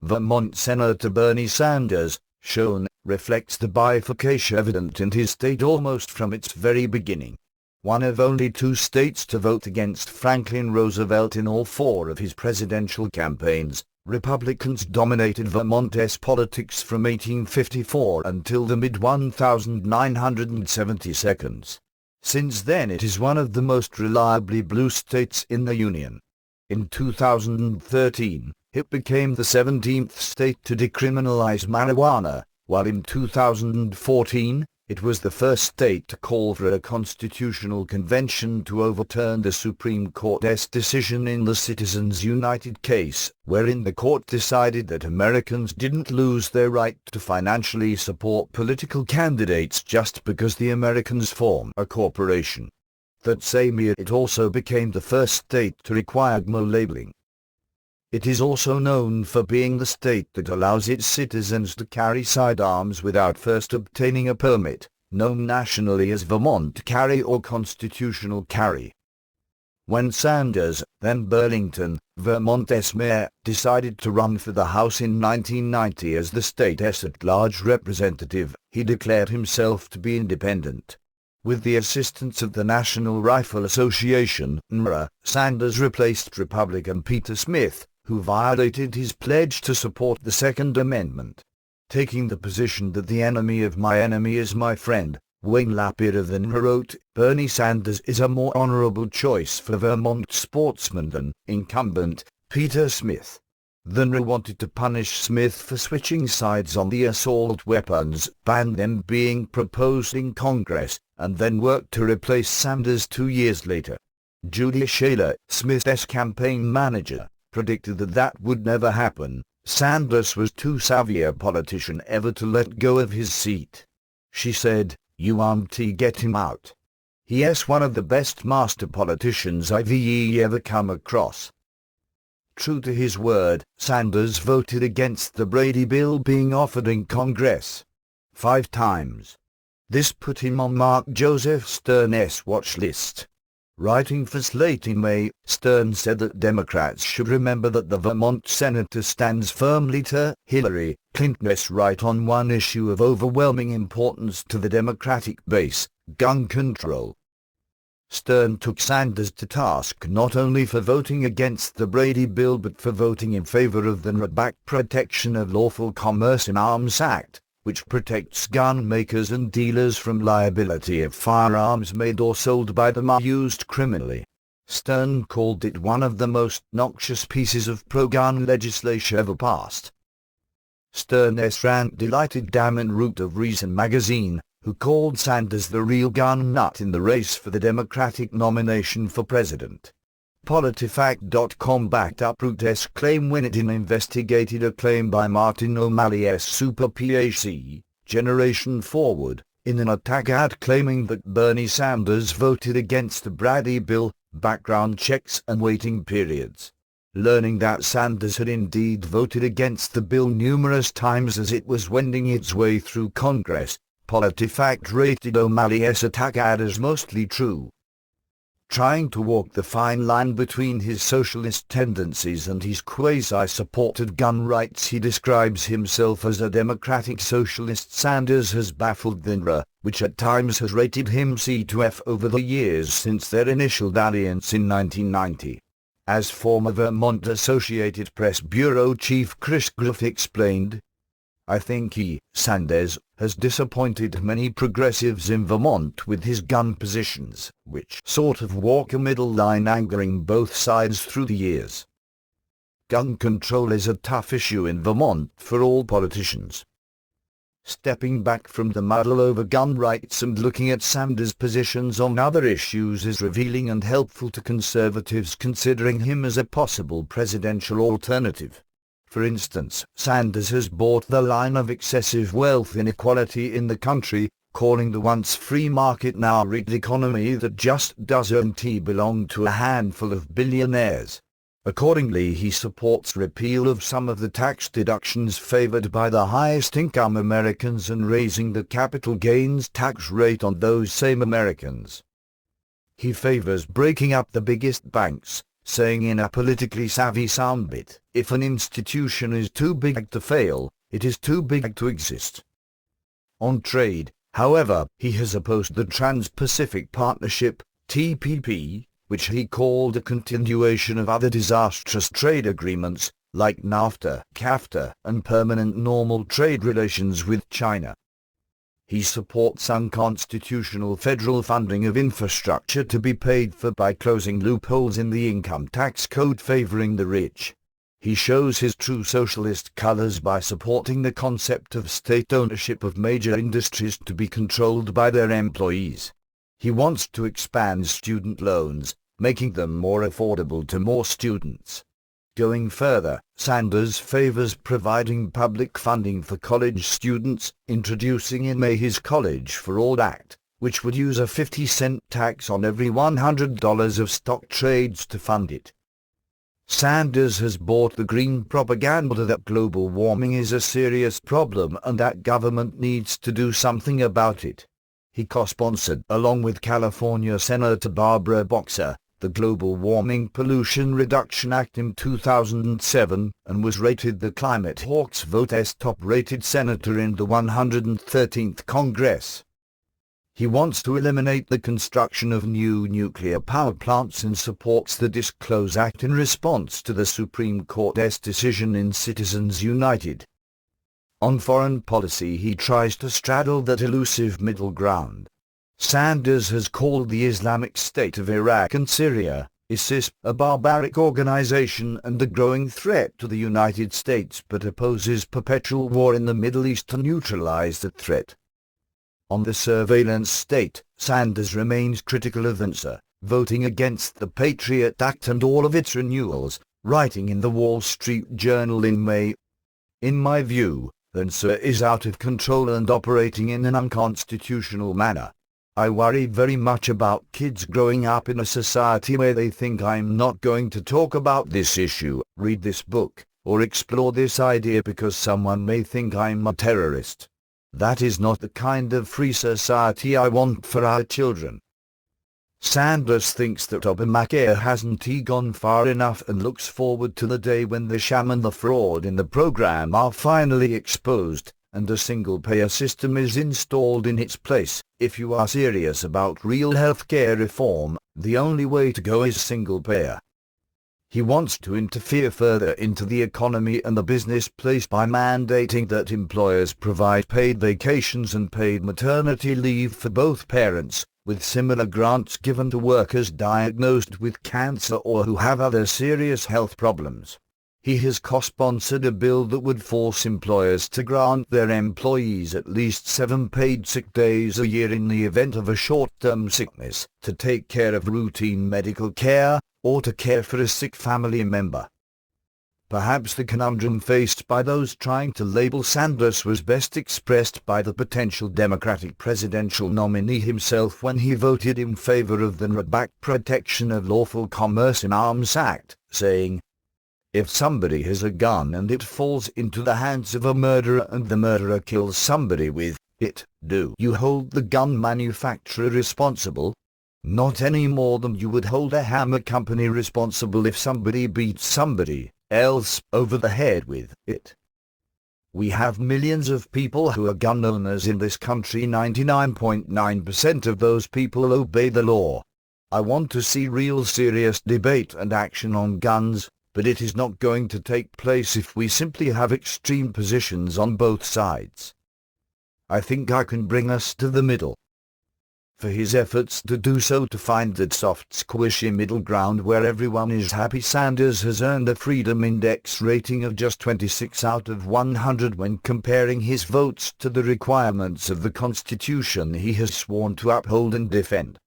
Vermont Senator Bernie Sanders, shown, reflects the bifurcation evident in his state almost from its very beginning. One of only 2 states to vote against Franklin Roosevelt in all 4 of his presidential campaigns, Republicans dominated Vermont's politics from 1854 until the mid-1970s. Since then it is one of the most reliably blue states in the Union. In 2013, it became the 17th state to decriminalize marijuana, while in 2014, it was the first state to call for a constitutional convention to overturn the Supreme Court's decision in the Citizens United case, wherein the court decided that Americans didn't lose their right to financially support political candidates just because the Americans form a corporation. That same year it also became the first state to require GMO labeling. It is also known for being the state that allows its citizens to carry sidearms without first obtaining a permit, known nationally as Vermont carry or constitutional carry. When Sanders, then Burlington, Vermont's mayor, decided to run for the House in 1990 as the state's at-large representative, he declared himself to be independent. With the assistance of the National Rifle Association, NRA, Sanders replaced Republican Peter Smith, who violated his pledge to support the Second Amendment. Taking the position that the enemy of my enemy is my friend, Wayne Lapid of the NRA wrote, Bernie Sanders is a more honorable choice for Vermont sportsman than incumbent Peter Smith. The NRA wanted to punish Smith for switching sides on the assault weapons ban then being proposed in Congress, and then worked to replace Sanders 2 years later. Judy Shaler, Smith's campaign manager, predicted that would never happen. Sanders was too savvy a politician ever to let go of his seat. She said, "You auntie, get him out. He's one of the best master politicians I've ever come across." True to his word, Sanders voted against the Brady bill being offered in Congress 5 times. This put him on Mark Joseph Stern's watch list. Writing for Slate in May, Stern said that Democrats should remember that the Vermont senator stands firmly to Hillary Clinton's right on one issue of overwhelming importance to the Democratic base, gun control. Stern took Sanders to task not only for voting against the Brady bill but for voting in favor of the NRA-backed Protection of Lawful Commerce in Arms Act, which protects gun makers and dealers from liability if firearms made or sold by them are used criminally. Stern called it one of the most noxious pieces of pro-gun legislation ever passed. Stern's rant delighted Damon Root of Reason magazine, who called Sanders the real gun nut in the race for the Democratic nomination for president. PolitiFact.com backed up Root's claim when it investigated a claim by Martin O'Malley's Super PAC, Generation Forward, in an attack ad claiming that Bernie Sanders voted against the Brady bill, background checks and waiting periods. Learning that Sanders had indeed voted against the bill numerous times as it was wending its way through Congress, PolitiFact rated O'Malley's attack ad as mostly true. Trying to walk the fine line between his socialist tendencies and his quasi-supported gun rights, he describes himself as a democratic socialist. Sanders has baffled the NRA, which at times has rated him C to F over the years since their initial dalliance in 1990. As former Vermont Associated Press Bureau Chief Chris Gruff explained, "I think he, Sanders, has disappointed many progressives in Vermont with his gun positions, which sort of walk a middle line, angering both sides through the years." Gun control is a tough issue in Vermont for all politicians. Stepping back from the muddle over gun rights and looking at Sanders' positions on other issues is revealing and helpful to conservatives considering him as a possible presidential alternative. For instance, Sanders has bought the line of excessive wealth inequality in the country, calling the once free market now a rigged economy that just doesn't belong to a handful of billionaires. Accordingly, he supports repeal of some of the tax deductions favored by the highest income Americans and raising the capital gains tax rate on those same Americans. He favors breaking up the biggest banks, saying in a politically savvy soundbite, "If an institution is too big to fail, it is too big to exist." On trade, however, he has opposed the Trans-Pacific Partnership, TPP, which he called a continuation of other disastrous trade agreements, like NAFTA, CAFTA, and permanent normal trade relations with China. He supports unconstitutional federal funding of infrastructure to be paid for by closing loopholes in the income tax code favoring the rich. He shows his true socialist colors by supporting the concept of state ownership of major industries to be controlled by their employees. He wants to expand student loans, making them more affordable to more students. Going further, Sanders favors providing public funding for college students, introducing in May his College for All Act, which would use a 50-cent tax on every $100 of stock trades to fund it. Sanders has bought the green propaganda that global warming is a serious problem and that government needs to do something about it. He co-sponsored, along with California Senator Barbara Boxer, the Global Warming Pollution Reduction Act in 2007, and was rated the Climate Hawks Vote's top-rated senator in the 113th Congress. He wants to eliminate the construction of new nuclear power plants and supports the Disclose Act in response to the Supreme Court's decision in Citizens United. On foreign policy, he tries to straddle that elusive middle ground. Sanders has called the Islamic State of Iraq and Syria, ISIS, a barbaric organization and a growing threat to the United States, but opposes perpetual war in the Middle East to neutralize that threat. On the surveillance state, Sanders remains critical of UNSA, voting against the Patriot Act and all of its renewals, writing in the Wall Street Journal in May, "In my view, UNSA is out of control and operating in an unconstitutional manner. I worry very much about kids growing up in a society where they think I'm not going to talk about this issue, read this book, or explore this idea because someone may think I'm a terrorist. That is not the kind of free society I want for our children." Sanders thinks that Obamacare hasn't gone far enough and looks forward to the day when the sham and the fraud in the program are finally exposed, and a single-payer system is installed in its place. If you are serious about real healthcare reform, the only way to go is single-payer. He wants to interfere further into the economy and the business place by mandating that employers provide paid vacations and paid maternity leave for both parents, with similar grants given to workers diagnosed with cancer or who have other serious health problems. He has co-sponsored a bill that would force employers to grant their employees at least 7 paid sick days a year in the event of a short-term sickness, to take care of routine medical care, or to care for a sick family member. Perhaps the conundrum faced by those trying to label Sanders was best expressed by the potential Democratic presidential nominee himself when he voted in favor of the Rollback Protection of Lawful Commerce in Arms Act, saying, "If somebody has a gun and it falls into the hands of a murderer and the murderer kills somebody with it, do you hold the gun manufacturer responsible? Not any more than you would hold a hammer company responsible if somebody beats somebody else over the head with it." We have millions of people who are gun owners in this country. 99.9% of those people obey the law. I want to see real serious debate and action on guns, but it is not going to take place if we simply have extreme positions on both sides. I think I can bring us to the middle. For his efforts to do so, to find that soft squishy middle ground where everyone is happy, Sanders has earned a Freedom Index rating of just 26 out of 100 when comparing his votes to the requirements of the Constitution he has sworn to uphold and defend.